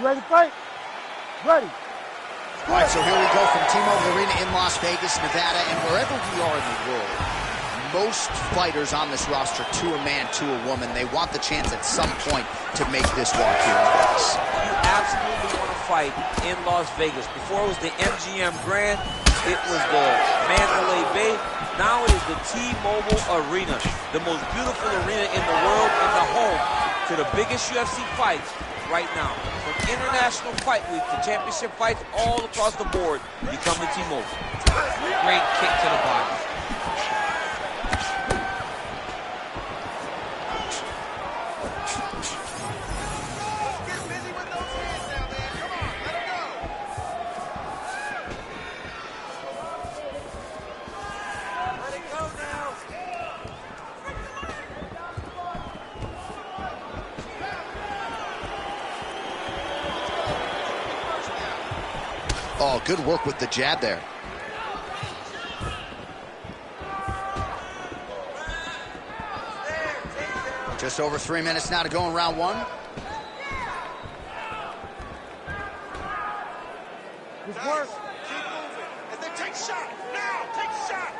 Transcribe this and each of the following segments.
ready to fight? Ready. All right, so here we go from T-Mobile Arena in Las Vegas, Nevada, and wherever we are in the world, most fighters on this roster, to a man, to a woman, they want the chance at some point to make this walk here in Vegas. You absolutely want to fight in Las Vegas. Before it was the MGM Grand, it was the Mandalay Bay. Now it is the T-Mobile Arena, the most beautiful arena in the world and the home to the biggest UFC fights right now. From International Fight Week to championship fights all across the board, you come to T-Mobile. Great kick to the body. Oh, good work with the jab there. Just over 3 minutes now to go in round one. Good work. Keep moving. And then take shot. Now, take shot.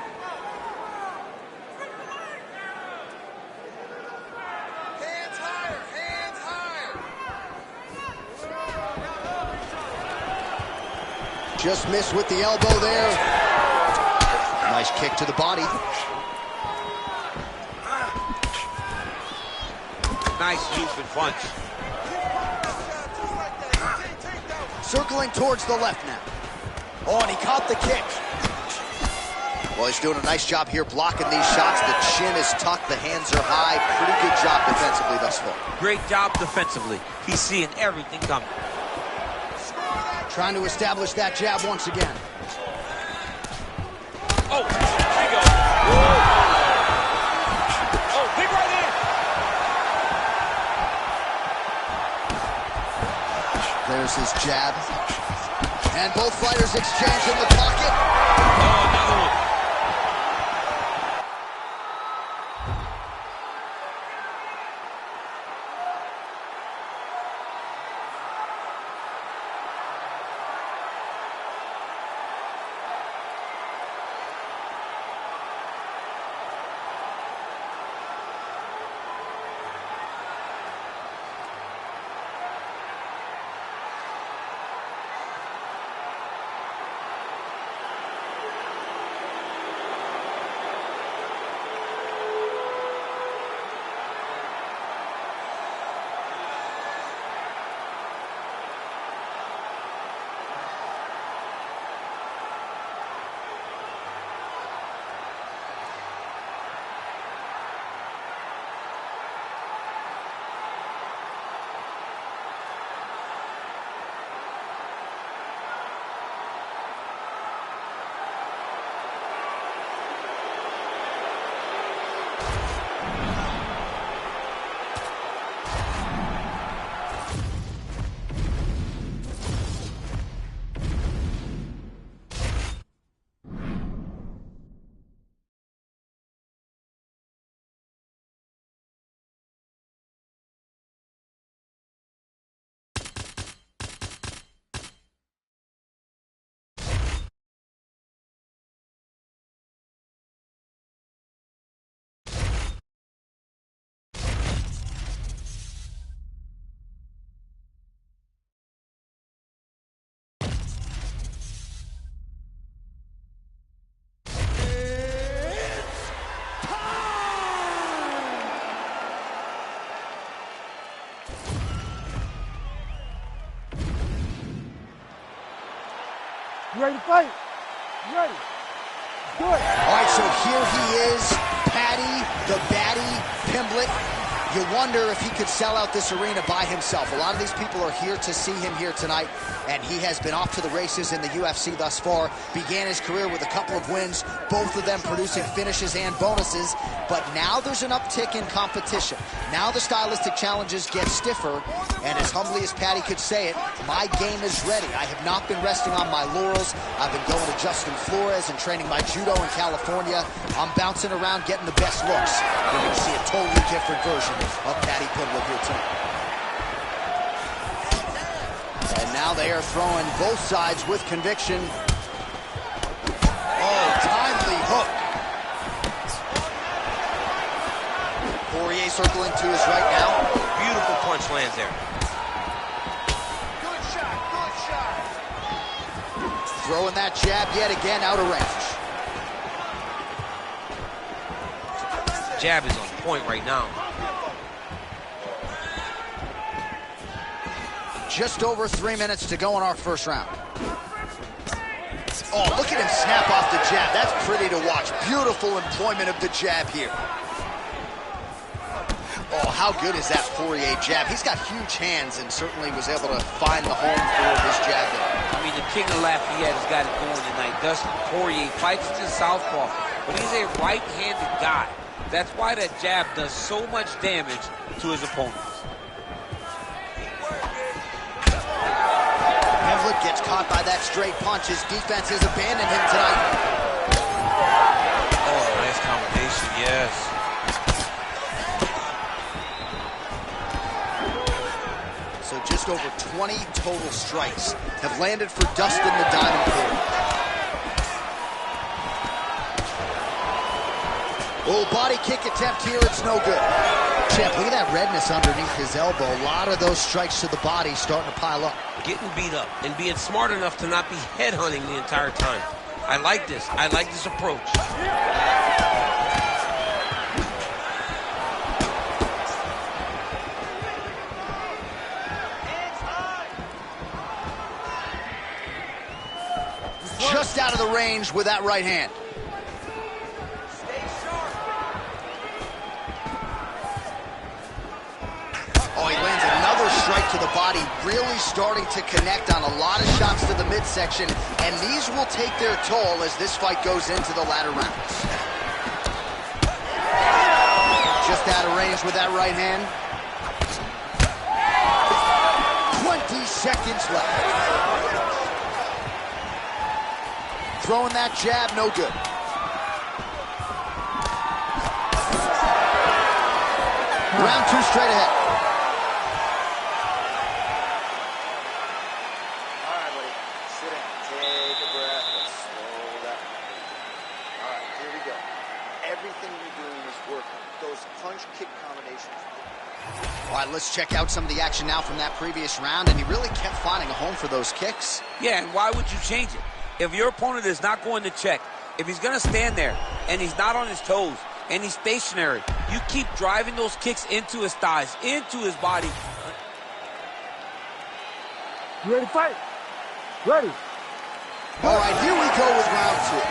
Hands higher. Hands higher. Just missed with the elbow there. Nice kick to the body. Nice looping punch. Circling towards the left now. Oh, and he caught the kick. Well, he's doing a nice job here blocking these shots. The chin is tucked, the hands are high. Pretty good job defensively thus far. Great job defensively. He's seeing everything coming. Trying to establish that jab once again. Oh, there you go. Oh, big right hand. There's his jab. And both fighters exchange in the pocket. Oh, another one. You ready to fight? You ready? Let's do it. All right, so here he is, Paddy, the baddie, Pimblett. You wonder if he could sell out this arena by himself. A lot of these people are here to see him here tonight, and he has been off to the races in the UFC thus far. Began his career with a couple of wins, both of them producing finishes and bonuses, but now there's an uptick in competition. Now the stylistic challenges get stiffer, and as humbly as Paddy could say it, my game is ready. I have not been resting on my laurels. I've been going to Justin Flores and training my judo in California. I'm bouncing around getting the best looks. We're going to see a totally different version of Paddy Pimblett here tonight. Now they are throwing both sides with conviction. Oh, timely hook. Poirier circling to his right now. Beautiful punch lands there. Good shot, good shot. Throwing that jab yet again out of range. Jab is on point right now. Just over 3 minutes to go in our first round. Oh, look at him snap off the jab. That's pretty to watch. Beautiful employment of the jab here. Oh, how good is that Poirier jab? He's got huge hands and certainly was able to find the home for his jab there. I mean, the king of Lafayette has got it going tonight. Dustin Poirier fights to southpaw, but he's a right-handed guy. That's why that jab does so much damage to his opponents. Pimblett gets caught by that straight punch. His defense has abandoned him tonight. Oh, nice combination, yes. So just over 20 total strikes have landed for Dustin the Diamond Poirier. Oh, body kick attempt here, it's no good. Champ, look at that redness underneath his elbow. A lot of those strikes to the body starting to pile up. Getting beat up and being smart enough to not be headhunting the entire time. I like this. I like this approach. Just out of the range with that right hand. Oh, he lands another strike to the body, really starting to connect on a lot of shots to the midsection, and these will take their toll as this fight goes into the latter rounds. Just out of range with that right hand. 20 seconds left. Throwing that jab, no good. Round two straight ahead. All right, buddy. Sit down. Take a breath. Let's slow that down. All right, here we go. Everything you're doing is working. Those punch-kick combinations. All right, let's check out some of the action now from that previous round, and he really kept finding a home for those kicks. Yeah, and why would you change it? If your opponent is not going to check, if he's going to stand there and he's not on his toes and he's stationary, you keep driving those kicks into his thighs, into his body. You ready to fight? Ready. All right, here we go with round two.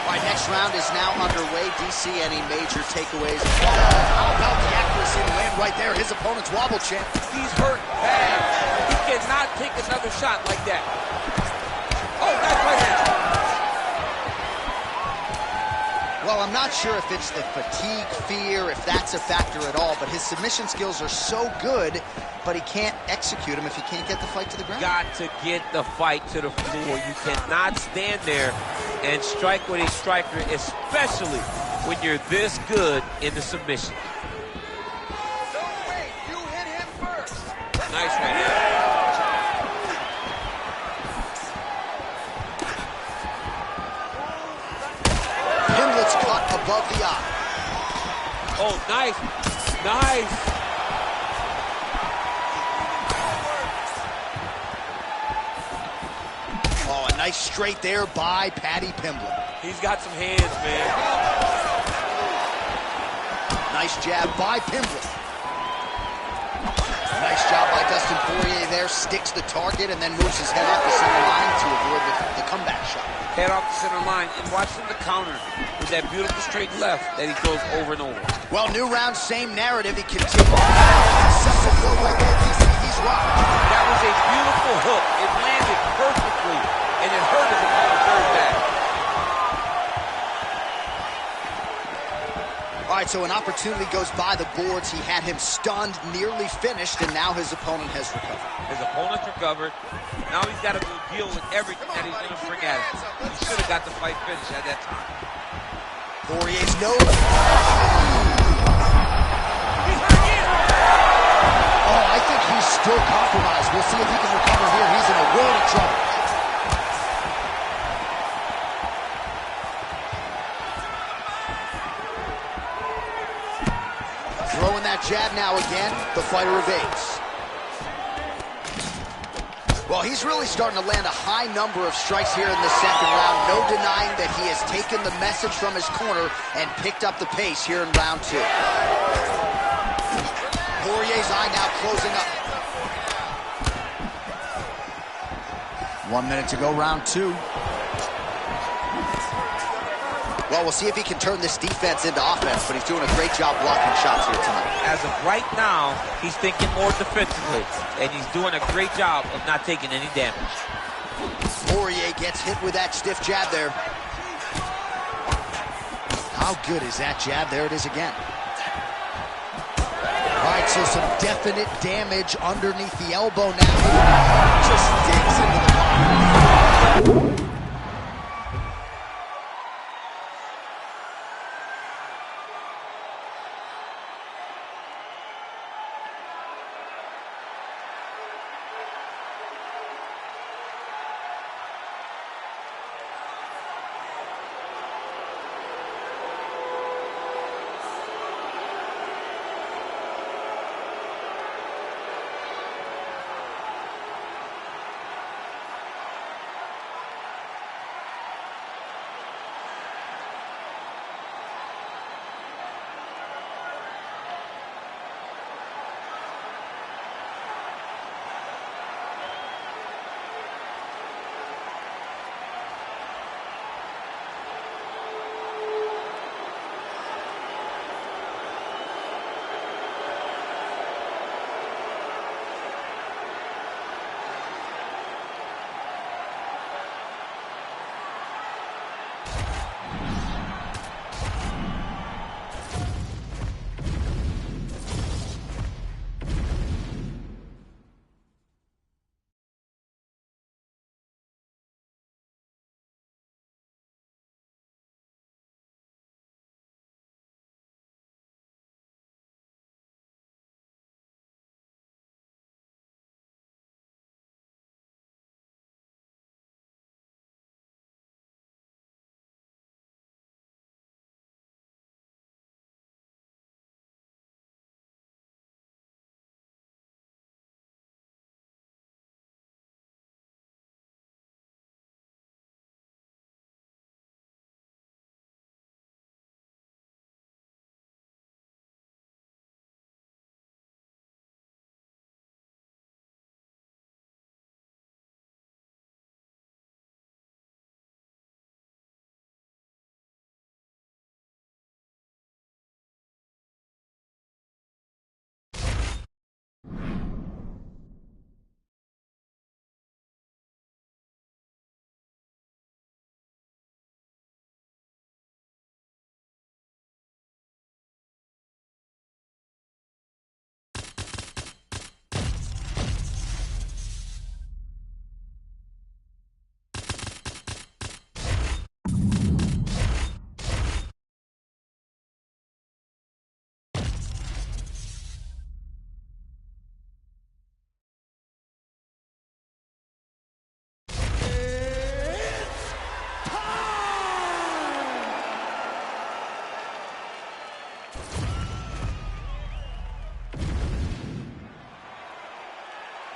All right, next round is now underway. DC, any major takeaways? How about the accuracy to land right there? His opponent's wobble, champ. He's hurt bad. He cannot take another shot like that. Oh, that's right hand. Well, I'm not sure if it's the fatigue, fear, if that's a factor at all, but his submission skills are so good, but he can't execute them if he can't get the fight to the ground. Got to get the fight to the floor. You cannot stand there and strike with a striker, especially when you're this good in the submission. Don't wait. You hit him first. Nice right hand. Pimblett's cut above the eye. Oh, nice. Nice. Oh, a nice straight there by Paddy Pimblett. He's got some hands, man. Nice jab by Pimblett. Nice job by Dustin Poirier there. Sticks the target and then moves his head off the center line to avoid the comeback shot. Head off the center line and watch him the counter with that beautiful straight left that he throws over and over. Well, new round, same narrative. He continues. He's rocked. That was a beautiful hook. It landed perfectly, and it hurt him in the third back. All right, so an opportunity goes by the boards. He had him stunned, nearly finished, and now his opponent has recovered. His opponent's recovered. Now he's got to go deal with everything that he's going to bring at him. He should have got the fight finished at that time. Poirier's nose. He's hurt again. Oh, I think he's still compromised. We'll see if he can recover here. He's in a world of trouble. Throwing that jab now again. The fighter evades. Well, he's really starting to land a high number of strikes here in the second round. No denying that he has taken the message from his corner and picked up the pace here in round 2. Poirier's eye now closing up. 1 minute to go, round 2. Well, we'll see if he can turn this defense into offense, but he's doing a great job blocking shots here tonight. As of right now, he's thinking more defensively, and he's doing a great job of not taking any damage. Poirier gets hit with that stiff jab there. How good is that jab? There it is again. All right, so some definite damage underneath the elbow now. Just digs into the body.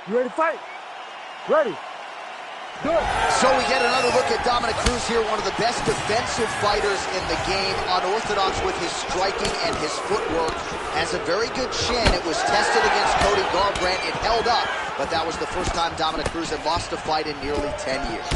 You ready to fight? Ready. Good. So we get another look at Dominick Cruz here, one of the best defensive fighters in the game, unorthodox with his striking and his footwork. Has a very good chin. It was tested against Cody Garbrandt. It held up, but that was the first time Dominick Cruz had lost a fight in nearly 10 years.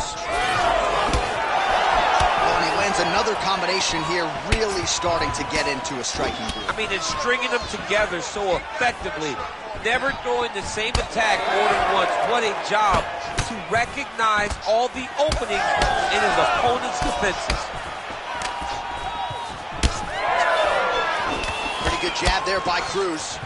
And he lands another combination here, really starting to get into a striking groove. I mean, it's stringing them together so effectively. Never throwing the same attack more than once. What a job to recognize all the openings in his opponent's defenses. Pretty good jab there by Cruz.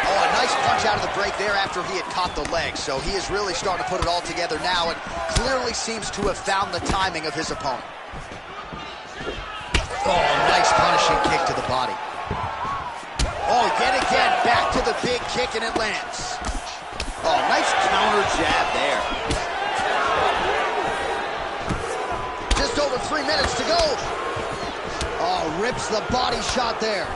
Oh, a nice punch out of the break there after he had caught the leg. So he is really starting to put it all together now and clearly seems to have found the timing of his opponent. Oh, nice punishing kick to the body. Oh, yet again, back to the big kick, and it lands. Oh, nice counter jab there. Just over 3 minutes to go. Oh, rips the body shot there.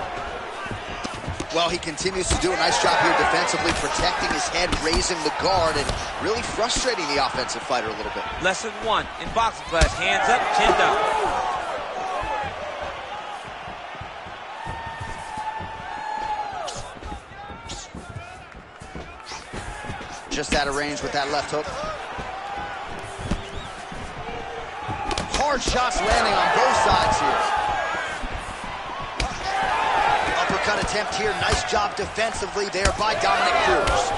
Well, he continues to do a nice job here defensively, protecting his head, raising the guard, and really frustrating the offensive fighter a little bit. Lesson 1 in boxing class, hands up, chin down. Just out of range with that left hook. Hard shots landing on both sides here. Uppercut attempt here. Nice job defensively there by Dominic Cruz.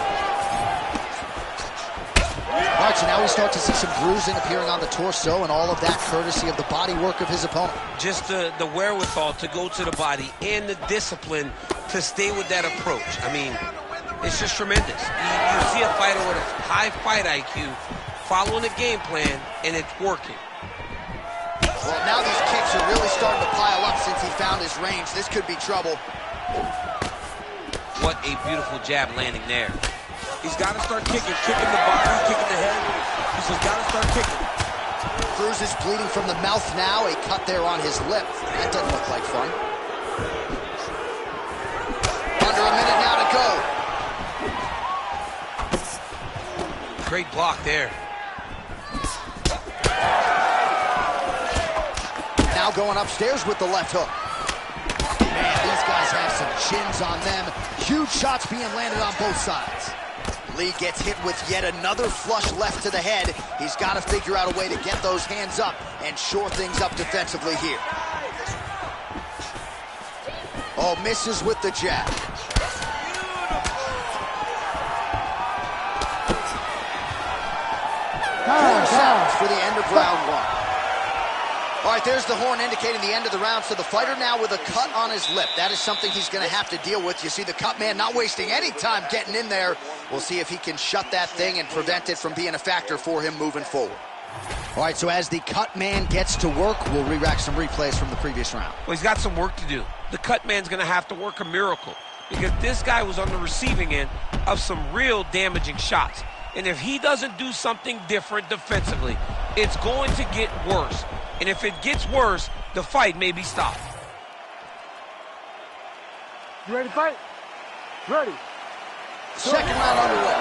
All right, so now we start to see some bruising appearing on the torso, and all of that courtesy of the body work of his opponent. Just the wherewithal to go to the body and the discipline to stay with that approach. I mean, it's just tremendous. You see a fighter with a high fight IQ following a game plan, and it's working. Well, now these kicks are really starting to pile up since he found his range. This could be trouble. What a beautiful jab landing there. He's got to start kicking the body, kicking the head. He's just got to start kicking. Cruz is bleeding from the mouth now. A cut there on his lip. That doesn't look like fun. Under a minute now to go. Great block there. Now going upstairs with the left hook. Man, these guys have some chins on them. Huge shots being landed on both sides. Lee gets hit with yet another flush left to the head. He's got to figure out a way to get those hands up and shore things up defensively here. Oh, misses with the jab. Horn sounds for the end of round 1. All right, there's the horn indicating the end of the round. So the fighter now with a cut on his lip. That is something he's going to have to deal with. You see the cut man not wasting any time getting in there. We'll see if he can shut that thing and prevent it from being a factor for him moving forward. All right, so as the cut man gets to work, we'll re-rack some replays from the previous round. Well, he's got some work to do. The cut man's going to have to work a miracle because this guy was on the receiving end of some real damaging shots. And if he doesn't do something different defensively, it's going to get worse. And if it gets worse, the fight may be stopped. You ready to fight? Ready. Second round underway.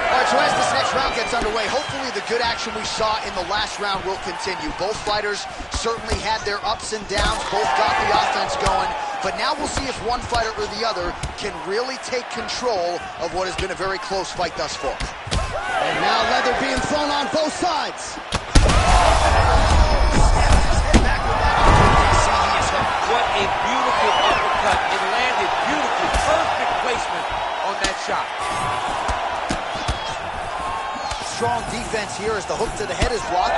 All right, so as this next round gets underway, hopefully the good action we saw in the last round will continue. Both fighters certainly had their ups and downs. Both got the offense going. But now we'll see if one fighter or the other can really take control of what has been a very close fight thus far. And now leather being thrown on both sides. What a beautiful uppercut. It landed beautifully. Perfect placement on that shot. Strong defense here as the hook to the head is blocked.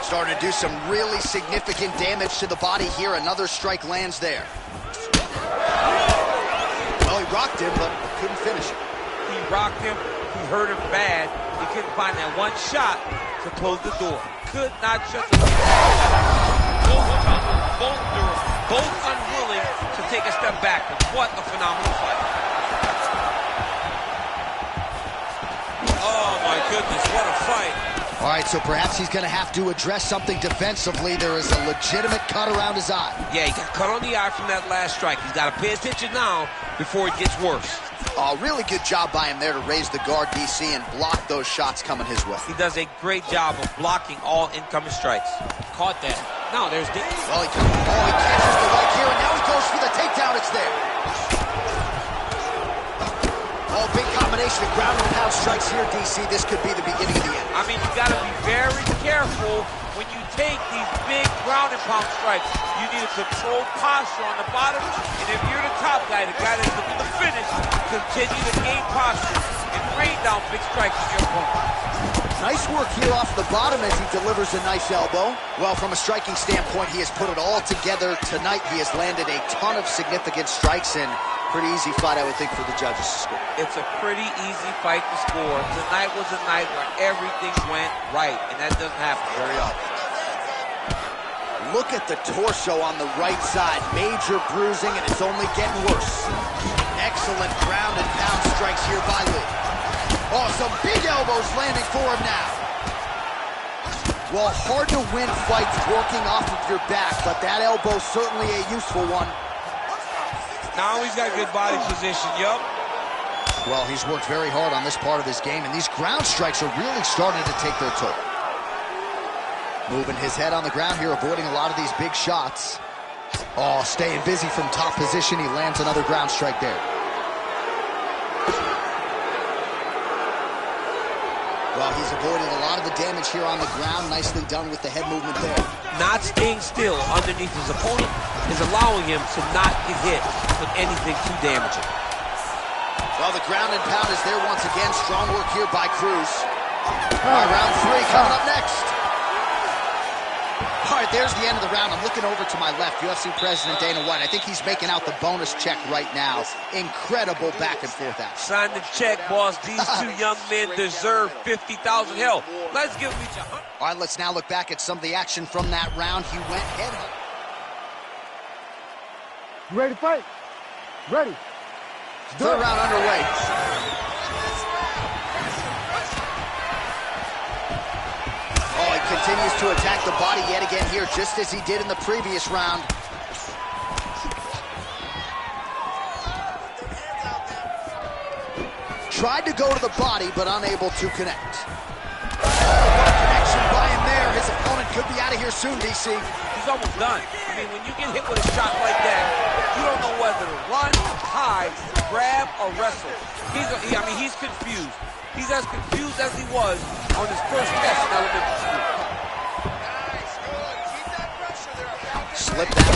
Starting to do some really significant damage to the body here. Another strike lands there. Well, he rocked him, but couldn't finish it. He rocked him. He hurt him bad. He couldn't find that one shot to close the door. Could not shut the door. Both unwilling to take a step back. What a phenomenal fight. Oh, my goodness, what a fight. All right, so perhaps he's going to have to address something defensively. There is a legitimate cut around his eye. Yeah, he got cut on the eye from that last strike. He's got to pay attention now before it gets worse. Really good job by him there to raise the guard, DC, and block those shots coming his way. He does a great job of blocking all incoming strikes. Caught that. No, there's the... Well, he catches the leg here, and now he goes for the takedown. It's there. Oh, big combination of ground and pound strikes here, DC. This could be the beginning of the end. I mean, you got to be very careful when you take these big ground and pound strikes. You need a controlled posture on the bottom, and if you're the top guy, the guy that's looking to finish, continue to gain posture and rain down big strikes on your opponent. Nice work here off the bottom as he delivers a nice elbow. Well, from a striking standpoint, he has put it all together tonight. He has landed a ton of significant strikes, and pretty easy fight, I would think, for the judges to score. It's a pretty easy fight to score. Tonight was a night where everything went right, and that doesn't happen very often. Look at the torso on the right side. Major bruising, and it's only getting worse. Excellent ground and pound strikes here by Lee. Oh, some big elbows landing for him now. Well, hard to win fights working off of your back, but that elbow certainly a useful one. Now he's got good body position, yup. Well, he's worked very hard on this part of his game, and these ground strikes are really starting to take their toll. Moving his head on the ground here, avoiding a lot of these big shots. Oh, staying busy from top position. He lands another ground strike there. Well, he's avoiding a lot of the damage here on the ground. Nicely done with the head movement there. Not staying still underneath his opponent is allowing him to not get hit with anything too damaging. Well, the ground and pound is there once again. Strong work here by Cruz. All right, round 3 coming up next. All right, there's the end of the round. I'm looking over to my left, UFC President Dana White. I think he's making out the bonus check right now. Incredible back and forth action. Sign the check, boss. These two young men deserve 50,000. Hell, let's give them each a... All right, let's now look back at some of the action from that round. He went head. You ready to fight? Ready. Third round underway. Oh, he continues to attack the body yet again here, just as he did in the previous round. Tried to go to the body, but unable to connect. Connection by him there. His opponent could be out of here soon, DC. He's almost done. I mean, when you get hit with a shot like that, you don't know whether to run, hide, grab, or wrestle. He's confused. He's as confused as he was on his first test in elementary school. Nice, good. Keep that pressure there. Slip that.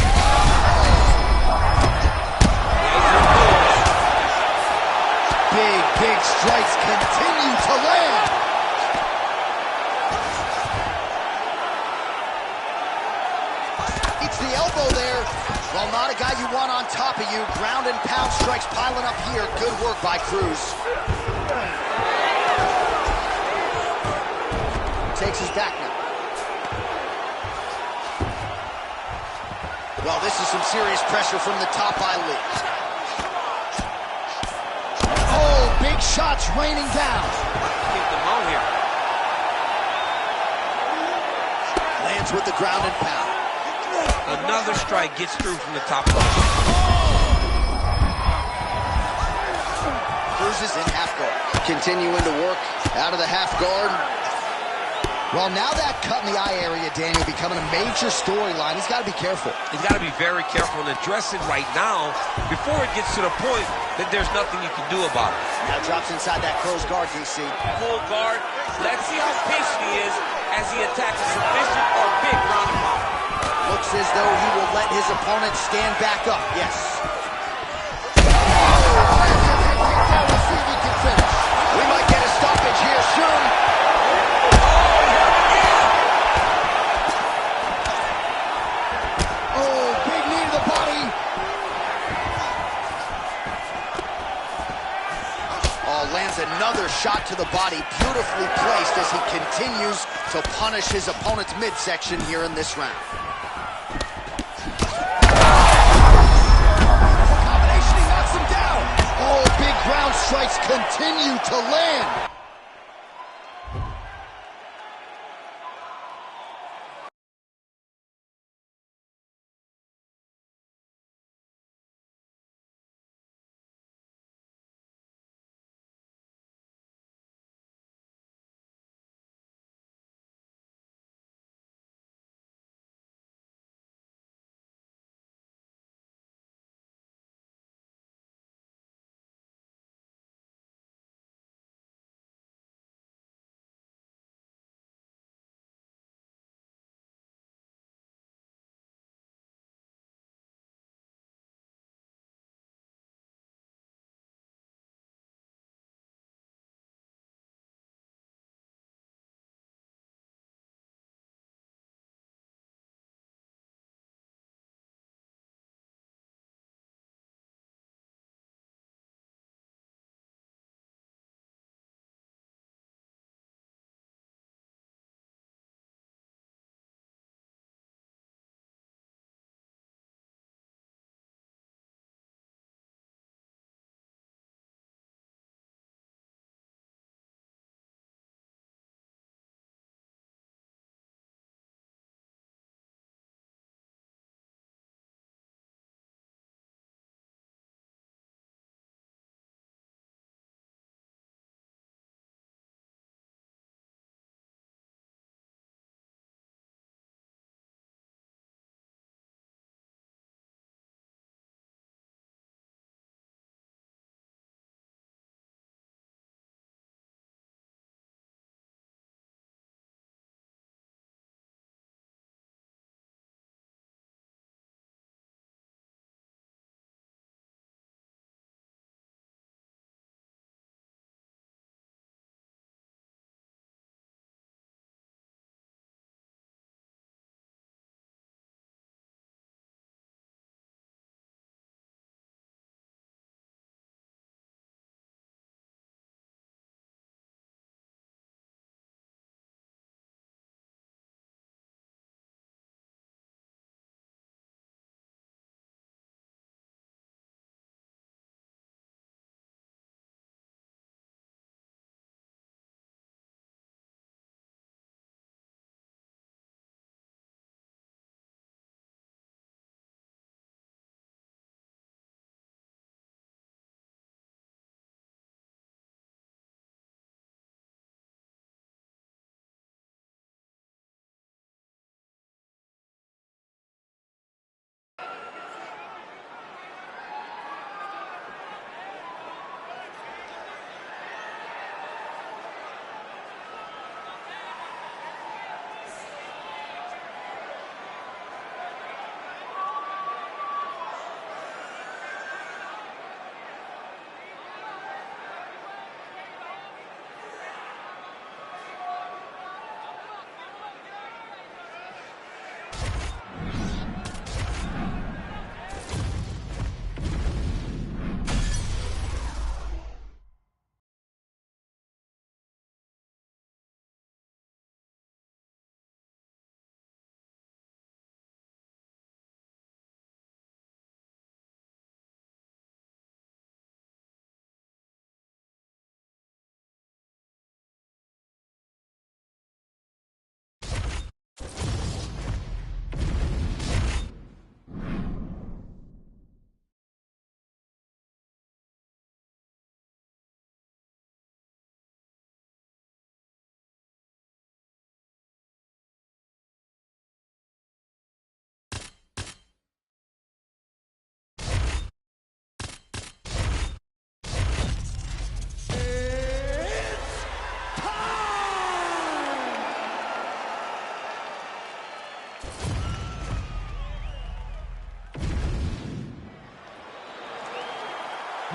Big strikes continue to land. It's the elbow there. Well, not a guy you want on top of you. Ground and pound strikes piling up here. Good work by Cruz. Takes his back now. Well, this is some serious pressure from the top eyelid. Oh, big shots raining down. Keep them on here. Lands with the ground and pound. Another strike gets through from the top rope. Cruz is in half guard. Continuing to work out of the half guard. Well, now that cut in the eye area, Daniel, becoming a major storyline. He's got to be careful. He's got to be very careful and address it right now before it gets to the point that there's nothing you can do about it. Now drops inside that closed guard, DC. Full guard. Let's see how patient he is as he attacks a submission or big ground and pound. Looks as though he will let his opponent stand back up. Yes. Let's see if he can finish. We might get a stoppage here soon. Oh, big knee to the body. Oh, lands another shot to the body. Beautifully placed as he continues to punish his opponent's midsection here in this round. Ground strikes continue to land.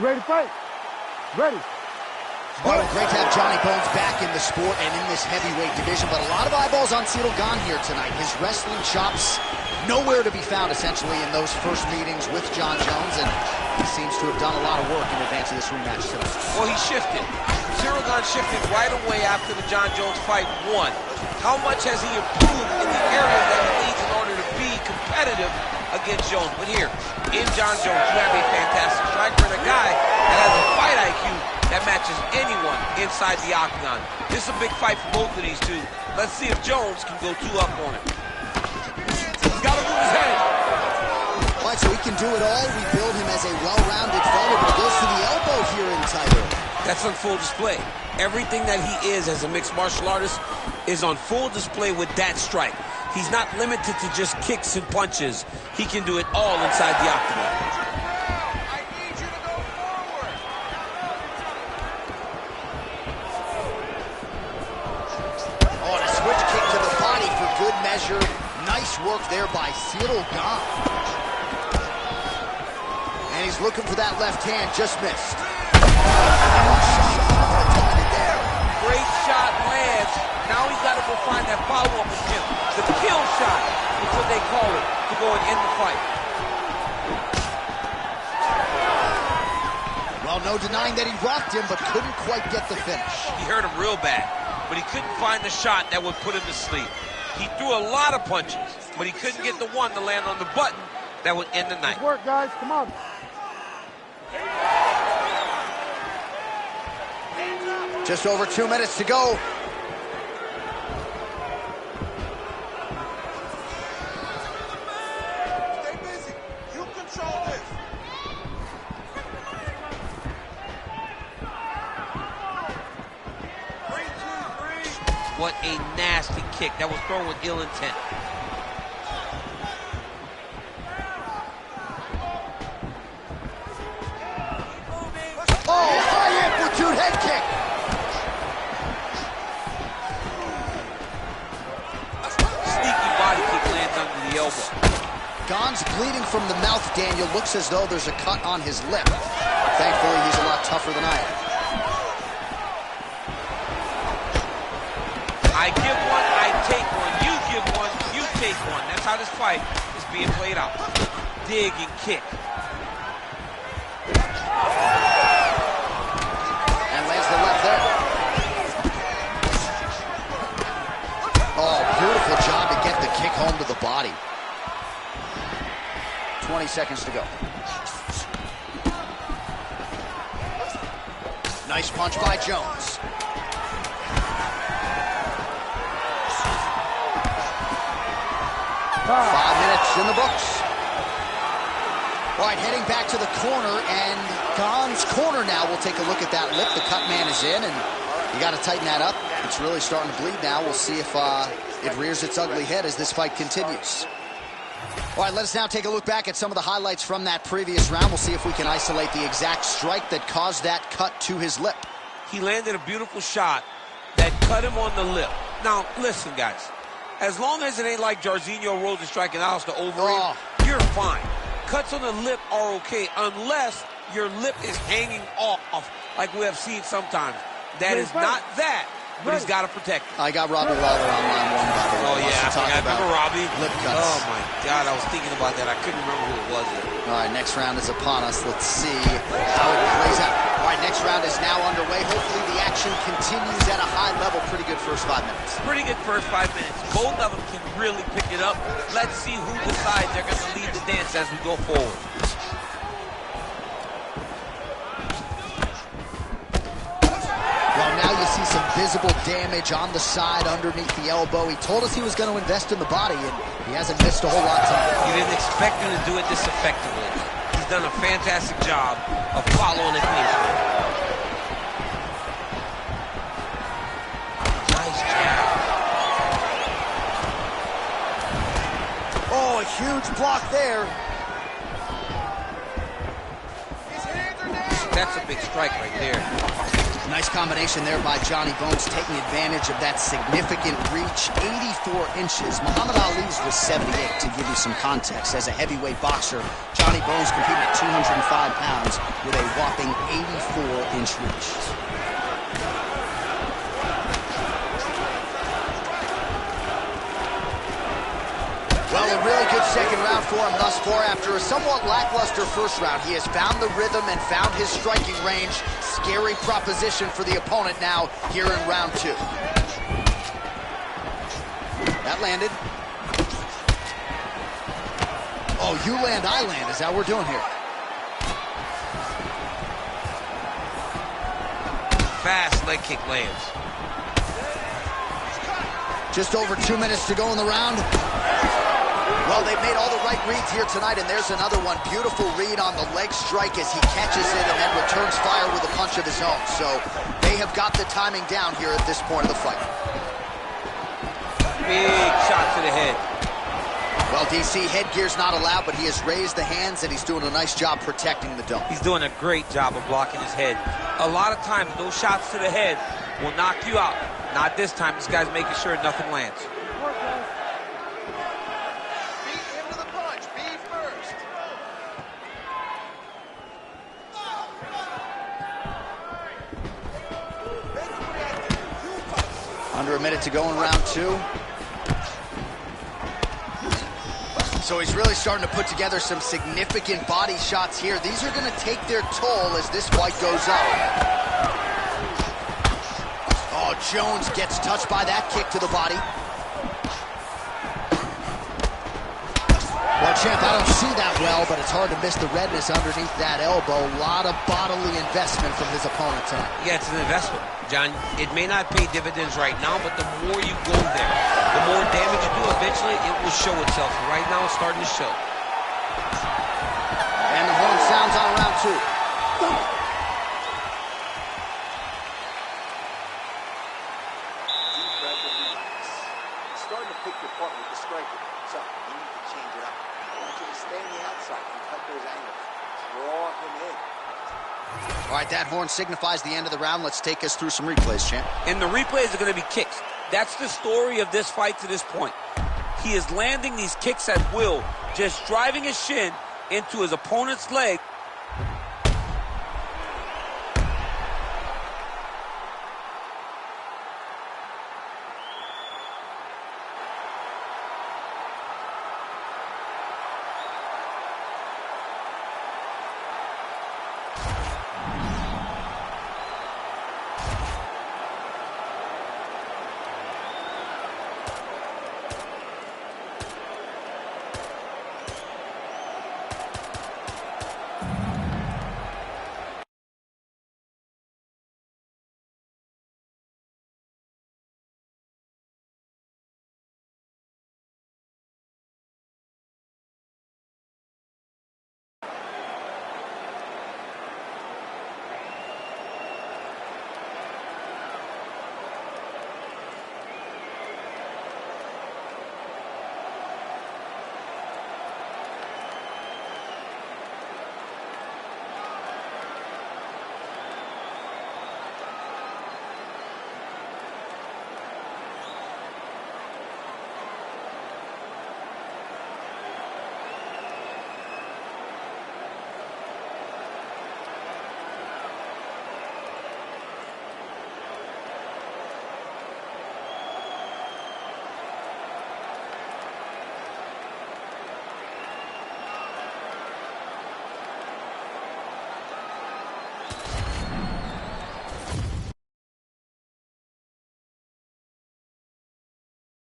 ready to fight? Ready. Well, great to have Johnny Bones back in the sport and in this heavyweight division, but a lot of eyeballs on Cyril Gane here tonight. His wrestling chops nowhere to be found, essentially, in those first meetings with Jon Jones, and he seems to have done a lot of work in advance of this rematch tonight. Well, he shifted. Cyril Gane shifted right away after the Jon Jones fight won. How much has he improved in the areas that he needs in order to be competitive against Jones? But here, in Jon Jones, you have a fantastic striker and a guy that has a fight IQ that matches anyone inside the octagon. This is a big fight for both of these two. Let's see if Jones can go 2 up on him. He's got to move his head. All right, so he can do it all. We build him as a well-rounded fighter, but he goes to the elbow here in title. That's on full display. Everything that he is as a mixed martial artist is on full display with that strike. He's not limited to just kicks and punches. He can do it all inside the octagon. Good measure. Nice work there by Cyril Gane. And he's looking for that left hand, just missed. Great shot lands. Now he's got to go find that follow-up with him. The kill shot is what they call it to go and end the fight. Well, no denying that he rocked him, but couldn't quite get the finish. He hurt him real bad, but he couldn't find the shot that would put him to sleep. He threw a lot of punches, but he couldn't get the one to land on the button that would end the night. Good work, guys. Come on. Just over 2 minutes to go. Stay busy. You control this. What a nasty kick that was thrown with ill intent. Oh, high amplitude head kick. Sneaky body kick lands under the elbow. Gane's bleeding from the mouth, Daniel. Looks as though there's a cut on his lip. Thankfully, he's a lot tougher than I am. I give one, I take one. You give one, you take one. That's how this fight is being played out. Dig and kick. And lands the left there. Oh, beautiful job to get the kick home to the body. 20 seconds to go. Nice punch by Jones. 5 minutes in the books. All right, heading back to the corner, and Gane's corner now. We'll take a look at that lip. The cut man is in, and you got to tighten that up. It's really starting to bleed now. We'll see if it rears its ugly head as this fight continues. All right, let us now take a look back at some of the highlights from that previous round. We'll see if we can isolate the exact strike that caused that cut to his lip. He landed a beautiful shot that cut him on the lip. Now, listen, guys. As long as it ain't like Jairzinho Rosen striking Alistair Overeem, you're fine. Cuts on the lip are okay unless your lip is hanging off, like we have seen sometimes. That is not that, but he's got to protect it. I got Robbie Lawler on line 1, by the way. Oh, yeah, I remember Robbie. Lip cuts. Oh, my God, I was thinking about that. I couldn't remember who it was. All right, next round is upon us. Let's see how it plays out. All right, next round is now underway. Hopefully the action continues at a high level. Pretty good first 5 minutes. Pretty good first 5 minutes. Both of them can really pick it up. Let's see who decides they're going to lead the dance as we go forward. Well, now you see some visible damage on the side underneath the elbow. He told us he was going to invest in the body, and he hasn't missed a whole lot tonight. You didn't expect him to do it this effectively. He's done a fantastic job of following it patiently. Nice jab. Oh, a huge block there. That's a big strike right there. Nice combination there by Johnny Bones, taking advantage of that significant reach. 84 inches. Muhammad Ali's was 78, to give you some context. As a heavyweight boxer, Johnny Bones competing at 205 pounds with a whopping 84-inch reach. Well, a really good second round for him thus far. After a somewhat lackluster first round, he has found the rhythm and found his striking range. Scary proposition for the opponent now here in round 2. That landed. Oh, you land, I land. Is that what we're doing here? Fast leg kick lands. Just over 2 minutes to go in the round. Well, they've made all the right reads here tonight, and there's another one. Beautiful read on the leg strike as he catches it and then returns fire with a punch of his own. So they have got the timing down here at this point of the fight. Big shot to the head. Well, DC, headgear's not allowed, but he has raised the hands, and he's doing a nice job protecting the dome. He's doing a great job of blocking his head. A lot of times, those shots to the head will knock you out. Not this time. This guy's making sure nothing lands. Under a minute to go in round 2. So he's really starting to put together some significant body shots here. These are going to take their toll as this fight goes on. Oh, Jones gets touched by that kick to the body. Well, champ, I don't see that well, but it's hard to miss the redness underneath that elbow. A lot of bodily investment from his opponent tonight. Yeah, it's an investment, John. It may not pay dividends right now, but the more you go there, the more damage you do, eventually it will show itself. Right now, it's starting to show. And the horn sounds on round 2. Deep breath and relax. He's starting to pick your part with the striker. So you need to change it up. I want you to stay on the outside and cut those angles. Draw him in. All right, that horn signifies the end of the round. Let's take us through some replays, champ. And the replays are going to be kicks. That's the story of this fight to this point. He is landing these kicks at will, just driving his shin into his opponent's leg.